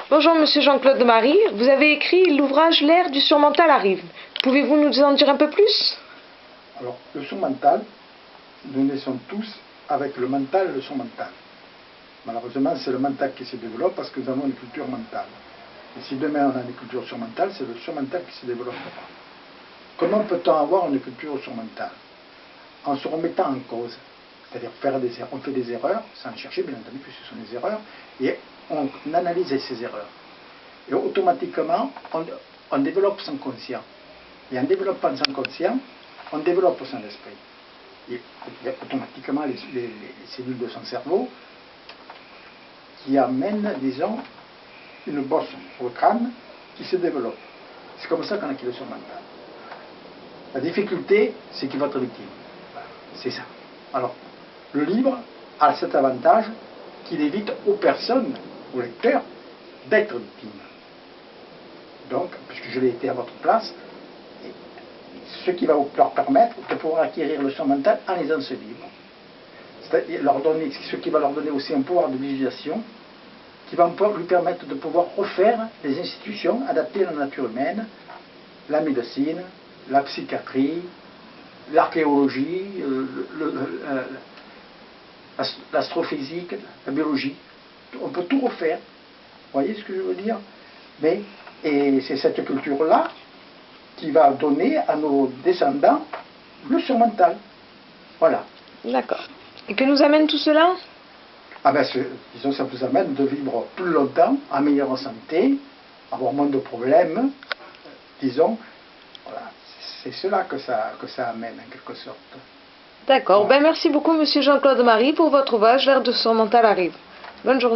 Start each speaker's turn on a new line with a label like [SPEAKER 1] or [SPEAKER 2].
[SPEAKER 1] Bonjour Monsieur Jean-Claude Marie, vous avez écrit l'ouvrage L'ère du surmental arrive. Pouvez-vous nous en dire un peu plus?
[SPEAKER 2] Alors, le surmental, nous naissons tous avec le mental et le surmental. Malheureusement, c'est le mental qui se développe parce que nous avons une culture mentale. Et si demain on a une culture surmentale, c'est le surmental qui se développera. Comment peut-on avoir une culture surmentale? En se remettant en cause. C'est-à-dire on fait des erreurs, sans chercher bien entendu que ce sont des erreurs, et on analyse ces erreurs. Et automatiquement, on développe son conscient. Et en développant son conscient, on développe son esprit. Et automatiquement, les cellules de son cerveau qui amènent, disons, une bosse au crâne qui se développe. C'est comme ça qu'on acquiert le surmental. La difficulté, c'est qu'il va être victime. C'est ça. Alors, le livre a cet avantage qu'il évite aux personnes, aux lecteurs, d'être victimes. Donc, puisque je l'ai été à votre place, ce qui va leur permettre de pouvoir acquérir le surmental en lisant ce livre. C'est-à-dire ce qui va leur donner aussi un pouvoir de visualisation qui va lui permettre de pouvoir refaire les institutions adaptées à la nature humaine, la médecine, la psychiatrie, l'archéologie, l'astrophysique, la biologie. On peut tout refaire. Vous voyez ce que je veux dire? Et c'est cette culture-là qui va donner à nos descendants le surmental. Voilà.
[SPEAKER 1] D'accord. Et que nous amène tout cela?
[SPEAKER 2] Ah ben, disons, ça vous amène de vivre plus longtemps, en meilleure santé, avoir moins de problèmes, disons. Voilà. C'est cela que ça amène, en quelque sorte.
[SPEAKER 1] D'accord.
[SPEAKER 2] Voilà.
[SPEAKER 1] Ben, merci beaucoup Monsieur Jean-Claude Marie pour votre ouvrage L'ère du surmental arrive. Bonne journée.